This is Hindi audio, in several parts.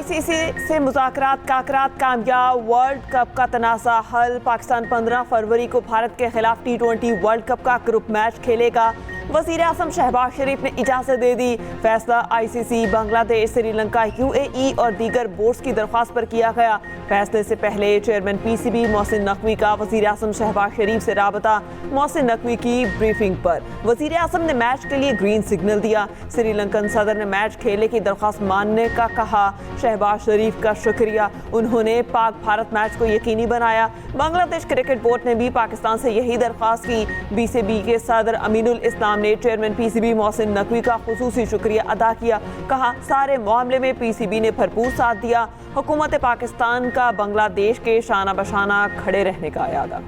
आईसीसी से मुज़ाकरात कामयाब, वर्ल्ड कप का तनाज़ा हल। पाकिस्तान 15 फरवरी को भारत के खिलाफ T20 वर्ल्ड कप का ग्रुप मैच खेलेगा। वज़ीर आज़म शहबाज शरीफ ने इजाज़त दे दी। फैसला आईसीसी, बांग्लादेश, श्रीलंका, यूएई और दीगर बोर्ड्स की दरख्वास्त पर किया गया। फैसले से पहले चेयरमैन पीसीबी मोहसिन नकवी का वज़ीर आज़म शहबाज शरीफ से राबता। मोहसिन नकवी की ब्रीफिंग पर वज़ीर आज़म ने मैच के लिए ग्रीन सिग्नल दिया। श्रीलंकन सदर ने मैच खेलने की दरख्वास्त मानने का कहा। शहबाज शरीफ का शुक्रिया, उन्होंने पाक भारत मैच को यकीनी बनाया। बांग्लादेश क्रिकेट बोर्ड ने भी पाकिस्तान से यही दरख्वास्त की। बीसीबी के सदर अमीनुल इस्लाम ने चेयरमैन पीसीबी मोहसिन नकवी का खुसूसी शुक्रिया अदा किया। कहा, सारे मामले में पीसीबी ने भरपूर साथ दिया। हुकूमत पाकिस्तान का बांग्लादेश के शाना बशाना खड़े रहने का इरादा।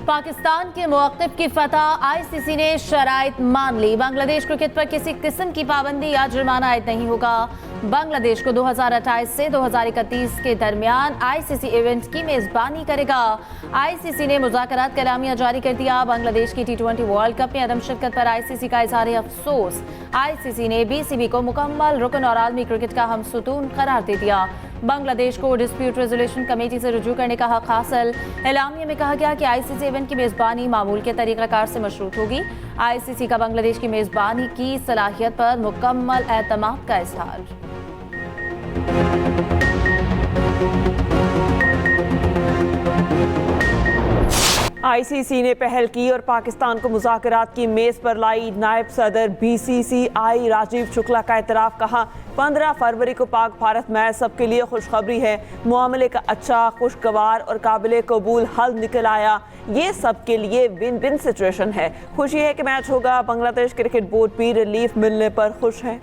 पाकिस्तान के मौक़िफ़ की फतह, आईसीसी ने शराइत मान ली। बांग्लादेश क्रिकेट पर किसी किस्म की पाबंदी या जुर्माना आयद नहीं होगा। बांग्लादेश को 2028 से 2031 के दरमियान आईसीसी इवेंट की मेज़बानी करेगा। आईसीसी ने मुज़ाकरात का एलामिया जारी कर दिया। बांग्लादेश की T20 वर्ल्ड कप में अदम शिरकत पर आईसीसी का इज़हार अफसोस। आईसीसी ने बीसीबी को मुकम्मल रुकन और आलमी क्रिकेट का हमसुतून करार दे दिया। बांग्लादेश को डिस्प्यूट रेजोल्यूशन कमेटी से रुजू करने का हक हासिल। एलामिया में कहा गया कि आईसीसी इवेंट की मेज़बानी मामूल के तरीक़ाकार से मशरूत होगी। आईसीसी का बांग्लादेश की मेज़बानी की सलाहियत पर मुकम्मल एतमाद का इज़हार। आईसीसी ने पहल की और पाकिस्तान को मुज़ाकरात की मेज़ पर लाई। नायब सदर बीसीसीआई राजीव शुक्ला का एतराफ़। कहा, 15 फरवरी को पाक भारत मैच सबके लिए खुशखबरी है। मामले का अच्छा, खुशगवार और काबिल कबूल हल निकल आया। ये सबके लिए विन विन सिचुएशन है। खुशी है कि मैच होगा। बांग्लादेश क्रिकेट बोर्ड भी रिलीफ मिलने पर खुश है।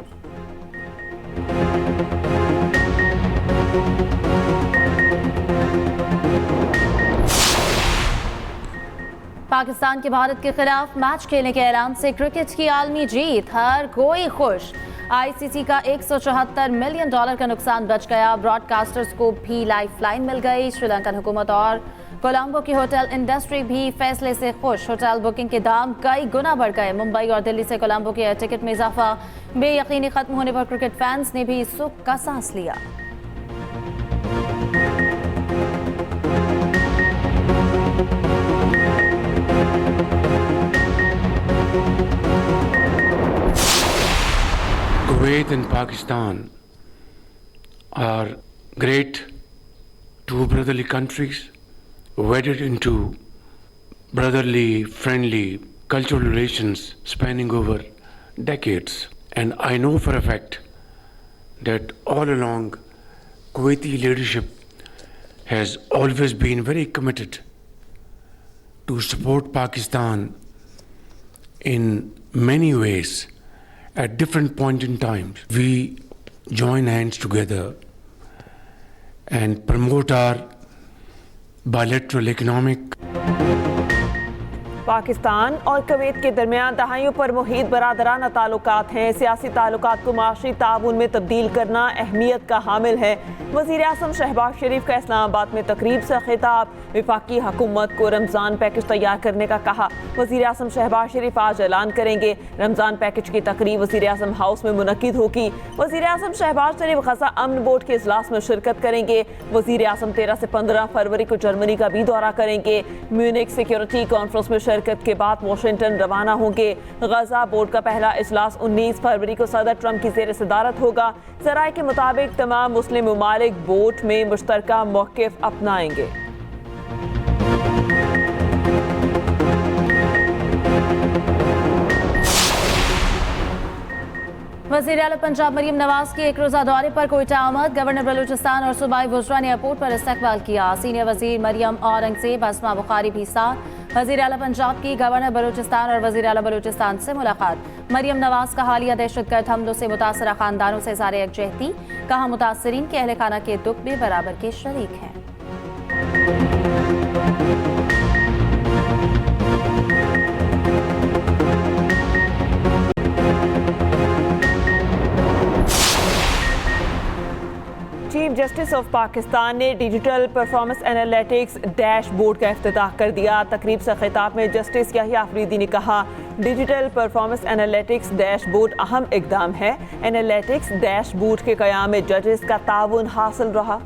पाकिस्तान के भारत के खिलाफ मैच खेलने के ऐलान से क्रिकेट की आलमी जीत, हर कोई खुश। आईसीसी का $174 मिलियन का नुकसान बच गया। ब्रॉडकास्टर्स को भी लाइफलाइन मिल गई। श्रीलंकन हुकूमत और कोलंबो की होटल इंडस्ट्री भी फैसले से खुश। होटल बुकिंग के दाम कई गुना बढ़ गए। मुंबई और दिल्ली से कोलंबो के टिकट में इजाफा बेयकीनी खत्म होने पर क्रिकेट फैंस ने भी सुख का सांस लिया। Kuwait and Pakistan are great two brotherly countries, wedded into brotherly, friendly, cultural relations spanning over decades. And I know for a fact that all along Kuwaiti leadership has always been very committed to support Pakistan in many ways. At different point in times, we join hands together and promote our bilateral economic. Pakistan और कुवैत के दरमियान दहाइयों पर मुहीत बरादराना ताल्लुकात हैं। सियासी ताल्लुकात को माशी ताउन में तब्दील करना अहमियत का हामिल है। वज़ीर आज़म शहबाज शरीफ का इस्लामाबाद में तकरीब से खिताब। वफाकी हुकूमत को रमज़ान पैकेज तैयार करने का कहा। वज़ीर आज़म शहबाज शरीफ आज ऐलान करेंगे। रमज़ान पैकेज की तकरीब वज़ीर आज़म हाउस में मुनक्किद होगी। वज़ीर आज़म शहबाज शरीफ गज़ा अमन बोर्ड के इजलास में शिरकत करेंगे। वज़ीर आज़म 13 से 15 फरवरी को जर्मनी का भी दौरा करेंगे। म्यूनिक सिक्योरिटी कॉन्फ्रेंस में शिरकत के बाद वाशिंगटन रवाना होंगे। गजा बोर्ड का पहला इजलास 19 फरवरी को सदर ट्रंप की ज़ेर सदारत होगा। ज़राए के मुताबिक तमाम मुस्लिम ममालिक बोर्ड में मुश्तरका मौक़िफ़ अपनाएंगे। वज़ीर आला पंजाब मरियम नवाज के एक रोज़ा दौरे पर कोयटा आमद। गवर्नर बलूचिस्तान और सूबाई वज़रा ने एयरपोर्ट पर इस्तकबाल किया। सीनियर वज़ीर मरियम औरंगज़ेब, अस्मा बुखारी भी साथ। वज़ीर आला पंजाब की गवर्नर बलूचिस्तान और वज़ीर आला बलूचिस्तान से मुलाकात। मरियम नवाज का हालिया दहशतगर्द हमलों से मुतासरा खानदानों से इज़हार यकजहती। कहा, मुतासरीन के अहल खाना के दुख में बराबर के शरीक हैं। चीफ जस्टिस ऑफ पाकिस्तान ने डिजिटल परफॉर्मेंस एनालिटिक्स डैशबोर्ड का इफ्तिताह कर दिया। तकरीब से खिताब में जस्टिस याहिया अफरीदी ने कहा, डिजिटल परफॉर्मेंस एनालिटिक्स डैशबोर्ड अहम इकदाम है। एनालिटिक्स डैशबोर्ड के क़याम में जजेस का ताउन हासिल रहा।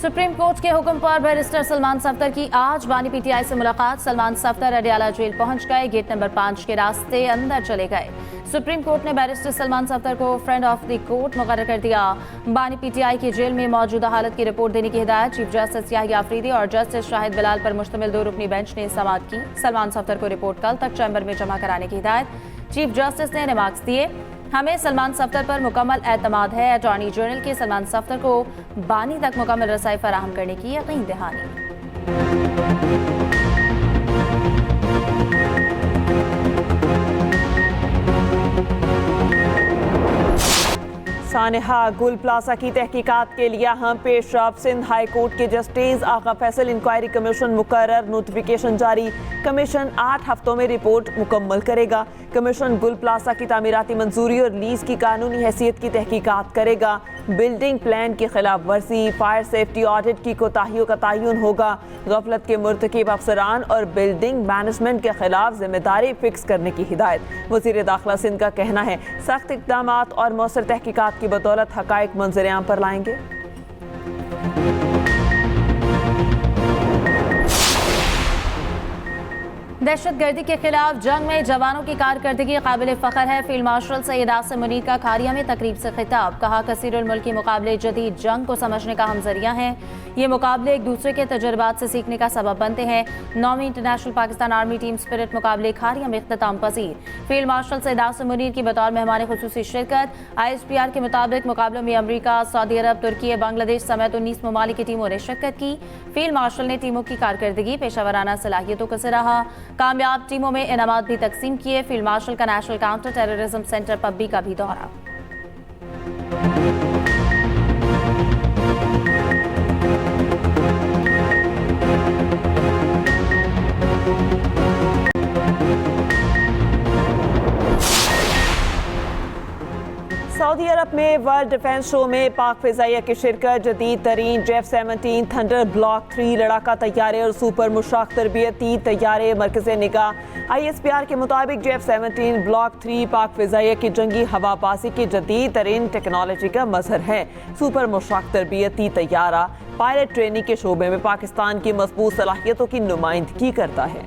सुप्रीम कोर्ट के हुक्म पर बैरिस्टर सलमान सफ्दर की आज बानी पीटीआई से मुलाकात। सलमान सफ्दर अडियाला जेल पहुंच गए, गेट नंबर 5 के रास्ते अंदर चले गए। सुप्रीम कोर्ट ने बैरिस्टर सलमान सफ्दर को फ्रेंड ऑफ द कोर्ट मुकर्रर कर दिया। बानी पीटीआई की जेल में मौजूदा हालत की रिपोर्ट देने की हिदायत चीफ जस्टिस याहिया अफरीदी और जस्टिस शाहिद बिलाल पर मुश्तमिल 2 रुकनी बेंच ने समाअत की। सलमान सफ्दर को रिपोर्ट कल तक चैम्बर में जमा कराने की हिदायत चीफ जस्टिस ने रिमार्क्स दिए। हमें सलमान सफ्दर पर मुकम्मल एतमाद है। अटॉर्नी जनरल के सलमान सफ्दर को बानी तक मुकम्मल रसाई फराहम करने की यकीन दहानी। सानेहा गुल प्लाजा की तहकीकात के लिए अहम पेशरफ। सिंध हाई कोर्ट के जस्टिस आगा फैसल इंक्वायरी कमीशन मुकर्रर, नोटिफिकेशन जारी। कमीशन 8 हफ्तों में रिपोर्ट मुकम्मल करेगा। कमीशन गुल प्लाजा की तामीराती मंजूरी और लीज की कानूनी हैसियत की तहकीकात करेगा। बिल्डिंग प्लान की खिलाफ वर्जी, फायर सेफ्टी ऑडिट की कोताहियों का तयन होगा। गफलत के मुर्तकिब अफसरान और बिल्डिंग मैनेजमेंट के खिलाफ जिम्मेदारी फिक्स करने की हिदायत। वज़ीर दाखिला सिंध का कहना है, सख्त इक़दाम और मौसर तहकीकात की बदौलत हक़ाइक़ मंजर-ए-आम पर लाएंगे। दहशतगर्दी के खिलाफ जंग में जवानों की कारकर्दगी काबिल फ़ख्र है। फील्ड मार्शल सैयद आसिम मुनीर का खारिया में तकरीब से खिताब। कहा, कसीरुल मुल्की मुकाबले जदीद जंग को समझने का हम जरिया हैं। ये मुकाबले एक दूसरे के तजुर्बात से सीखने का सबब बनते हैं। 9वीं international Pakistan army team spirit मुकाबले खारिया में इख्तिताम पजीर। फील्ड मार्शल सैयद आसिम मुनीर की बतौर मेहमान खुसूसी शिरकत। ISPR के मुताबिक मुकाबलों में अमरीका, सऊदी अरब, तुर्की, बांग्लादेश समेत 19 ममालिक की टीमों ने शिरकत की। फील्ड मार्शल ने टीमों की कारकर्दगी, पेशावराना सलाहियतों को सराहा। कामयाब टीमों में इनामात भी तकसीम किए। फील्ड मार्शल का नेशनल काउंटर टेररिज्म सेंटर पब्बी का भी दौरा। सऊदी अरब में वर्ल्ड डिफेंस शो में पाक फिजाइया की शिरकत। जदीद तरीन J-17 थंडर ब्लॉक 3 लड़ाका तैयारे और सुपर मुशाक तरबियती तैयारे मरकज़ निगाह। ISPR के मुताबिक J-17 ब्लॉक 3 पाक फिजाइया की जंगी हवाबाजी की जदीद तरीन टेक्नोलॉजी का मजहर है। सुपर मुशाक तरबियती तैयारा पायलट ट्रेनिंग के शोबे में पाकिस्तान की मजबूत सलाहियतों की नुमाइंदगी करता है।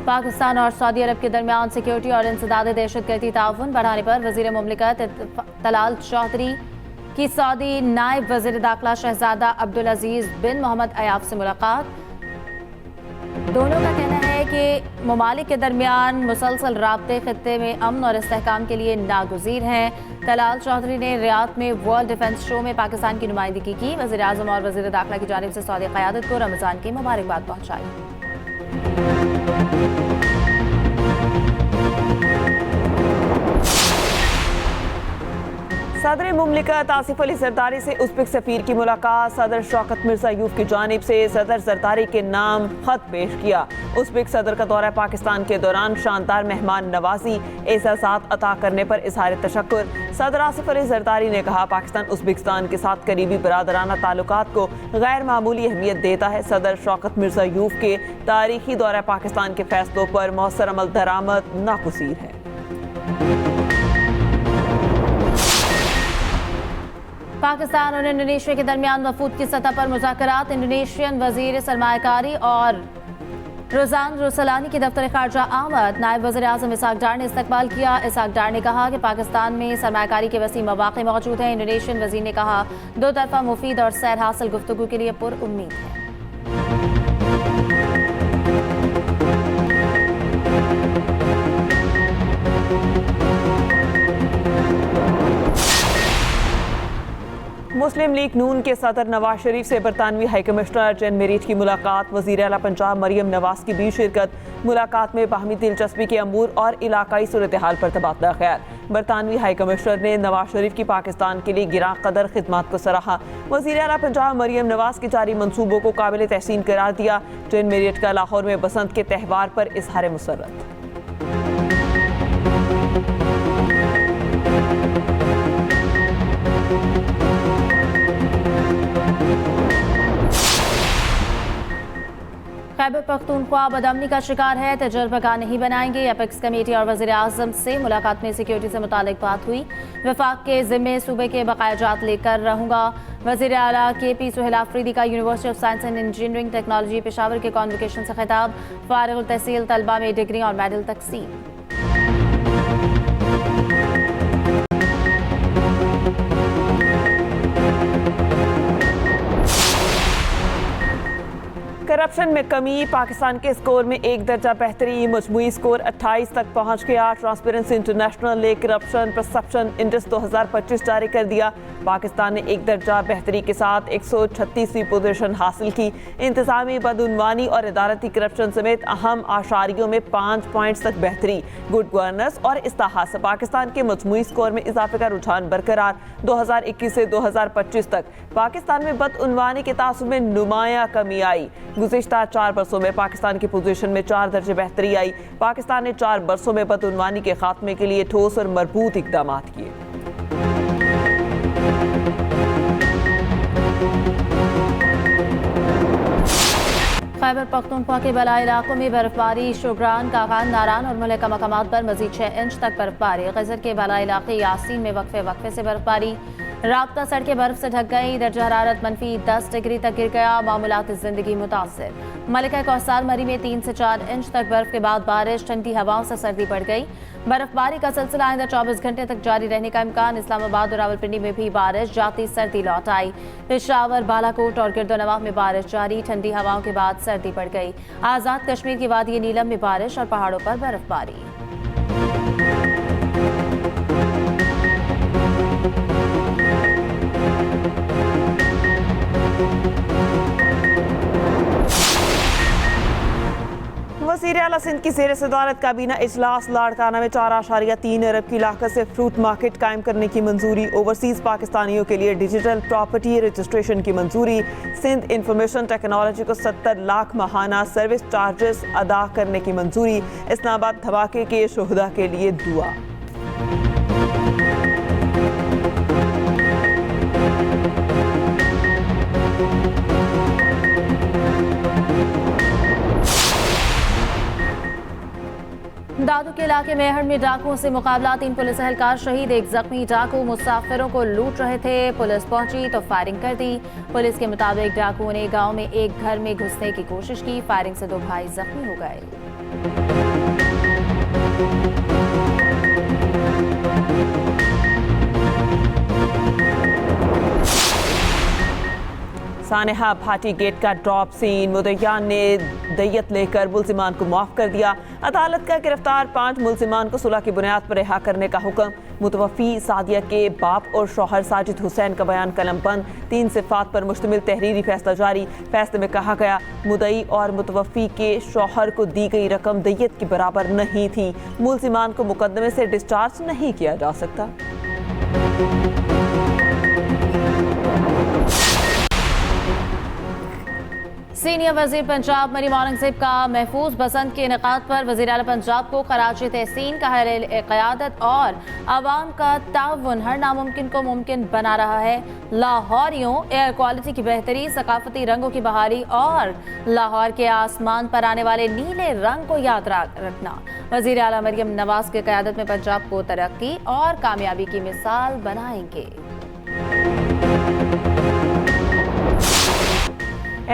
पाकिस्तान और सऊदी अरब के दरमियान सिक्योरिटी और इंसदाद दहशतगर्दी ताउन बढ़ाने पर वज़ीर मुमलिकत तलाल चौधरी की सऊदी नायब वज़ीर दाखिला शहजादा अब्दुल अजीज बिन मोहम्मद अयाफ से मुलाकात। दोनों का कहना है कि ममालिक के दरमियान मुसलसल राब्ते खित्ते में अमन और इस्तेहकाम के लिए नागुज़ीर हैं। तलाल चौधरी ने रियाद में वर्ल्ड डिफेंस शो में पाकिस्तान की नुमाइंदगी की। वज़ीर आज़म और वज़ीर दाखिला की जानिब से सऊदी क़यादत को रमज़ान की मुबारकबाद पहुँचाई। सदर मुमलिकत आसिफ अली जरदारी से उज़्बेक सफ़ीर की मुलाकात। सदर शौकत मिर्ज़ायूफ की जानिब से सदर जरदारी के नाम खत पेश किया। उज़्बेक सदर का दौरा पाकिस्तान के दौरान शानदार मेहमान नवाजी एहसासात अता करने पर इज़हार तशक्कुर। सदर आसिफ अली जरदारी ने कहा, पाकिस्तान उज़्बेकिस्तान के साथ करीबी बरादराना ताल्लुकात को गैर मामूली अहमियत देता है। सदर शौकत मिर्ज़ायूफ के तारीखी दौरा पाकिस्तान के फैसलों पर मौसर अमल दरामद नागुज़ीर है। पाकिस्तान और इंडोनेशिया के दरमियान वफूद की सतह पर मुज़ाकरात। इंडोनेशियन वजीर सरमायाकारी और रोजान रुसलानी की दफ्तर खारजा आमद। नायब वज़ीर आज़म इसहाक डार ने इस्तकबाल किया। इसहाक डार ने कहा कि पाकिस्तान में सरमायाकारी के वसी मौक़े मौजूद हैं। इंडोनेशियन वज़ीर ने कहा, दो तरफा मुफीद और सैर हासिल गुफ्तगू के लिए पुरउम्मीद है। मुस्लिम लीग नून के सदर नवाज शरीफ से बरतानवी हाई कमिश्नर जैन मेरिट की मुलाकात। वज़ीर आला पंजाब मरियम नवाज की भी शिरकत। मुलाकात में बाहमी दिलचस्पी के अमूर और इलाकाई सूरत हाल पर तबादला ख्याल। बरतानवी हाई कमिश्नर ने नवाज शरीफ की पाकिस्तान के लिए गिरां कदर खिदमत को सराहा। वज़ीर आला पंजाब मरियम नवाज के जारी मंसूबों को काबिल तहसीन करार दिया। जैन मेरिट का लाहौर में बसंत के त्यौहार पर इजहार मुसर्रत। खैबर पख्तूनख्वा बदअमनी का शिकार है, तजर्बाकार नहीं बनाएंगे। अपेक्स कमेटी और वज़ीर आज़म से मुलाकात में सिक्योरिटी से मुतालिक बात हुई। वफाक के ज़िम्मे सूबे के बकायाजात लेकर रहूँगा। वज़ीर आला KP सुहेल आफरीदी का university of science and engineering technology Peshawar के कॉन्वोकेशन से खिताब। फारिग तहसील तलबा में डिग्री और मेडल तकसीम। करप्शन में कमी, पाकिस्तान के स्कोर में एक दर्जा बेहतरी। मजमूई स्कोर 28 तक पहुंच गया। ट्रांसपेरेंसी इंटरनेशनल ने करप्शन परसेप्शन इंडेक्स 2025 जारी कर दिया। पाकिस्तान ने एक दर्जा बेहतरी के साथ 136वीं पोजीशन हासिल की। इंतजामी बदउनवानी और इदारती करप्शन समेत अहम आशारियों में 5 पॉइंट्स तक बेहतरी। गुड गवर्नेंस और इस्ताहा से पाकिस्तान के मजमूई स्कोर में इजाफे का रुझान बरकरार। 2021 से 2025 तक पाकिस्तान में बदउनवानी के तासुर में नुमाया कमी आई। गुज़िश्ता 4 बरसों में पाकिस्तान की पोजीशन में 4 दर्जे बेहतरी आई। पाकिस्तान ने 4 बरसों में बदउनवानी के खात्मे के लिए ठोस और मजबूत इकदाम किए। खैबर पख्तूनख्वा के बलाई इलाकों में बर्फबारी। शोग्रान, कागान, नारान और मुल्क मकामात पर मजीद 6 इंच तक बर्फबारी। गजर के बलाई इलाके यासीन में वक्फे से बर्फबारी। राब्ता सड़कें बर्फ से ढक गई। दर्जा हरारत -10 डिग्री तक गिर गया। मामूलात जिंदगी मुतासर। मलिका कौसार मरी में 3 से 4 इंच तक बर्फ के बाद बारिश। ठंडी हवाओं से सर्दी बढ़ गई। बर्फबारी का सिलसिला आइंदा 24 घंटे तक जारी रहने का इम्कान। इस्लामाबाद और रावलपिंडी में भी बारिश, जाती सर्दी लौट आई। पेशावर, बालाकोट और गिरदोनवाह में बारिश जारी। ठंडी हवाओं के बाद सर्दी बढ़ गई। आज़ाद कश्मीर की वादी नीलम में बारिश और पहाड़ों पर बर्फबारी। वज़ीर आला सिंध की ज़ेर सदारत काबीना इजलास। लाड़काना में 4.3 अरब की लागत से फ्रूट मार्केट कायम करने की मंजूरी। ओवरसीज पाकिस्तानियों के लिए डिजिटल प्रॉपर्टी रजिस्ट्रेशन की मंजूरी। सिंध इंफॉर्मेशन टेक्नोलॉजी को 70 लाख माहाना सर्विस चार्जेस अदा करने की मंजूरी। इस्लामाबाद धमाके के शुहदा के लिए दुआ। दादू के इलाके में अहड़ में डाकुओं से मुकाबला। 3 पुलिस एहलकार शहीद, 1 जख्मी। डाकू मुसाफिरों को लूट रहे थे। पुलिस पहुंची तो फायरिंग कर दी। पुलिस के मुताबिक डाकुओं ने गांव में एक घर में घुसने की कोशिश की। फायरिंग से 2 भाई जख्मी हो गए। सानेहा भाटी गेट का ड्रॉप सीन। मुद्दईयान ने दय्यत लेकर मुल्जिमान को माफ कर दिया। अदालत का गिरफ्तार 5 मुल्जिमान को सुलह की बुनियाद पर रिहा करने का हुक्म। मुतवफ़ी सादिया के बाप और शौहर साजिद हुसैन का बयान कलमबंद। 3 सिफ़ात पर मुश्तमिल तहरीरी फैसला जारी। फैसले में कहा गया, मुद्दई और मुतवफ़ी के शौहर को दी गई रकम दय्यत के बराबर नहीं थी। मुल्जिमान को मुकदमे से डिस्चार्ज नहीं किया जा सकता। सीनियर वजीर पंजाब मरियम औरंगजेब का महफूज बसंत के इनेकाद पर वज़ीर आला पंजाब को खराज तहसीन का क़यादत और आवाम का ताउन हर नामुमकिन को मुमकिन बना रहा है। लाहौरियों एयर क्वालिटी की बेहतरी, सकाफती रंगों की बहाली और लाहौर के आसमान पर आने वाले नीले रंग को याद रखना। वज़ीर आला मरियम नवाज की क़यादत में पंजाब को तरक्की और कामयाबी की मिसाल बनाएंगे।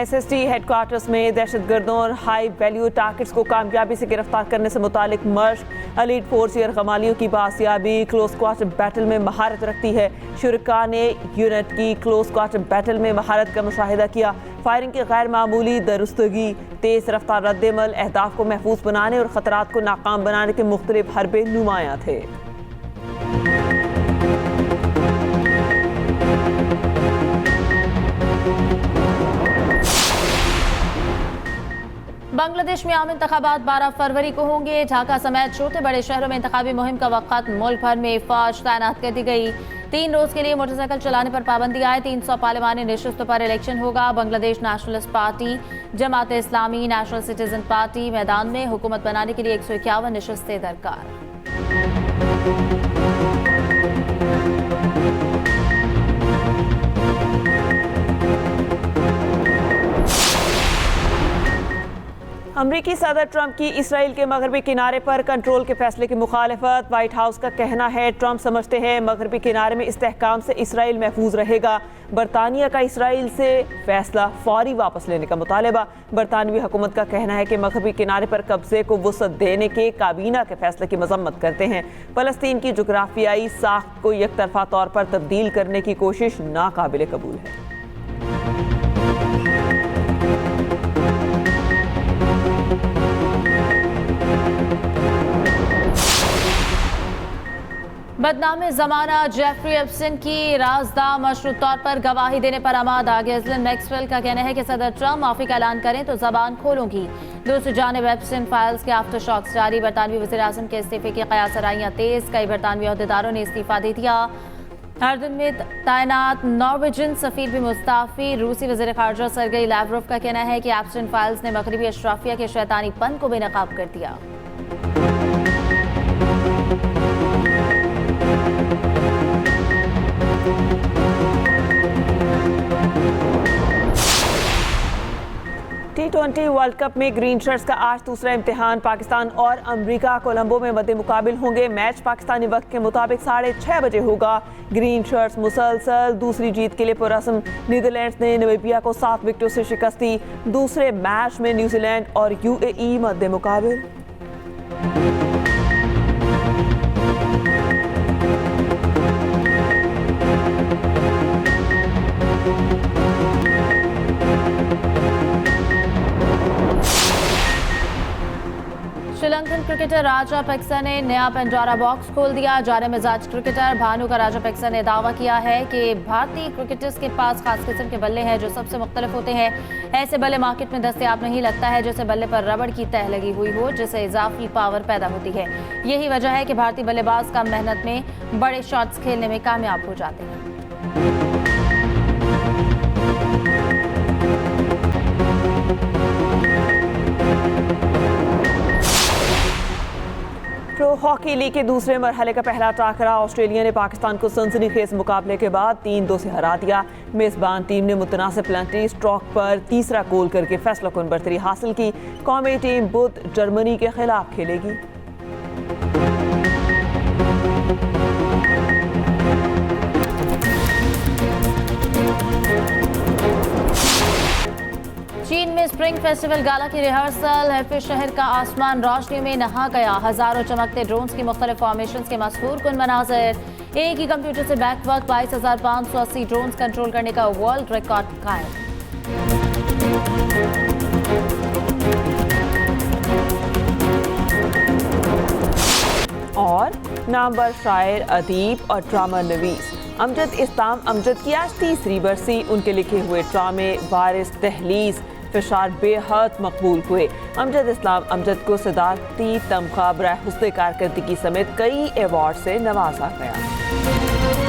SST हेडक्वार्टर्स में दहशतगर्दों और हाई वैल्यू टारगेट्स को कामयाबी से गिरफ्तार करने से मुतालिक मशक। एलीट फोर्स यरगमालियों की बासियाबी क्लोज क्वार्टर बैटल में महारत रखती है। शुरका ने यूनिट की क्लोज क्वार्टर बैटल में महारत का मुशाहिदा किया। फायरिंग की गैर मामूली दुरुस्तगी, तेज रफ्तार रद्दमल, अहदाफ को महफूज बनाने और खतरात को नाकाम बनाने के मुख्तलिफ हरबे नुमायां थे। बांग्लादेश में आम इंतखाबात 12 फरवरी को होंगे। ढाका समेत छोटे बड़े शहरों में इंतखाबी मुहिम का वक्त। मुल्क भर में फौज तैनात कर दी गई। 3 रोज के लिए मोटरसाइकिल चलाने पर पाबंदी आए। 300 पार्लिमानी नशिस्तों पर इलेक्शन होगा। Bangladesh nationalist party, Jamaat Islami, national citizen party मैदान में। हुकूमत बनाने के लिए 151 नशिस्तें दरकार। अमरीकी सदर ट्रंप की इसराइल के मगरबी किनारे पर कंट्रोल के फैसले की मुखालफत। व्हाइट हाउस का कहना है ट्रंप समझते हैं मगरबी किनारे में इस्तेहकाम से इसराइल महफूज रहेगा। बरतानिया का इसराइल से फैसला फौरी वापस लेने का मुतालबा। बरतानवी हुकूमत का कहना है कि मगरबी किनारे पर कब्जे को वुसअत देने के काबीना के फैसले की मजम्मत करते हैं। फलस्तीन की जोग्राफियाई साख्त को एकतरफा तौर पर तब्दील करने की कोशिश नाकाबिल कबूल है। बदनाम ज़माना जेफरी एप्स्टीन की राजदा मशरूत तौर पर गवाही देने पर आमादा। गैज़लिन मैक्सवेल का कहना है कि सदर ट्रंप माफी का ऐलान करें तो जबान खोलूंगी। दूसरी जानिब एप्स्टीन फाइल्स के आफ्टर शॉक्स जारी। बरतानवी वज़ीर आज़म के इस्तीफे की क़यासराइयां तेज। कई बरतानवी अहदेदारों ने इस्तीफा दे दिया। अर्दन में तैनात नॉर्वेजियन सफीर भी मुस्ताफी। रूसी वज़ीर ख़ारजा सरगेई लैवरोव का कहना है कि एप्स्टीन फाइल्स ने मगरबी अशराफिया के शैतानीपन को बेनकाब कर दिया। T20 वर्ल्ड कप में ग्रीन शर्ट्स का आज दूसरा इम्तिहान। पाकिस्तान और अमेरिका कोलंबो में मद्दे मुकाबिल होंगे। मैच पाकिस्तानी वक्त के मुताबिक 6:30 बजे होगा। ग्रीन शर्ट्स मुसलसल दूसरी जीत के लिए पुरअज़्म। नीदरलैंड्स ने नामीबिया को 7 विकेटों से शिकस्त दी। दूसरे मैच में न्यूजीलैंड और UAE मद्दे मुकाबिल। श्रीलंकन क्रिकेटर राजापक्सा ने नया पेंडोरा बॉक्स खोल दिया। जाने मिजाज क्रिकेटर भानु का राजापक्सा ने दावा किया है कि भारतीय क्रिकेटर्स के पास खास किस्म के बल्ले हैं जो सबसे मुख्तलिफ होते हैं। ऐसे बल्ले मार्केट में दस्तयाब नहीं। लगता है जैसे बल्ले पर रबड़ की तह लगी हुई हो जिससे इजाफी पावर पैदा होती है। यही वजह है कि भारतीय बल्लेबाज कम मेहनत में बड़े शॉट्स खेलने में कामयाब हो जाते हैं। प्रो हॉकी लीग के दूसरे मरहले का पहला टाकरा। ऑस्ट्रेलिया ने पाकिस्तान को सनसनीखेज मुकाबले के बाद 3-2 से हरा दिया। मेजबान टीम ने मुतनासिब पेनल्टी स्ट्रोक पर तीसरा गोल करके फैसलाकुन बरतरी हासिल की। कौमी टीम बुध जर्मनी के खिलाफ खेलेगी। चीन में स्प्रिंग फेस्टिवल गाला की रिहर्सल है। फिर शहर का आसमान रोशनी में नहा गया। हजारों चमकते ड्रोन्स की मुख्तलिफ फॉर्मेशंस के मशहूर कुन मनाजिर। एक ही कंप्यूटर से बैक वक्त 22,580 ड्रोन्स कंट्रोल करने का वर्ल्ड रिकॉर्ड कायम। और नामवर शायर, अदीब और ड्रामा नवीस अमजद इस्लाम अमजद की आज 3री बरसी। उनके लिखे हुए ड्रामे वारिस, दहलीज, फिशार बेहद मकबूल हुए। अमजद इस्लाम अमजद को सदाकती तमगा बराए हुस्न कारकर्दगी समेत कई अवार्ड से नवाजा गया।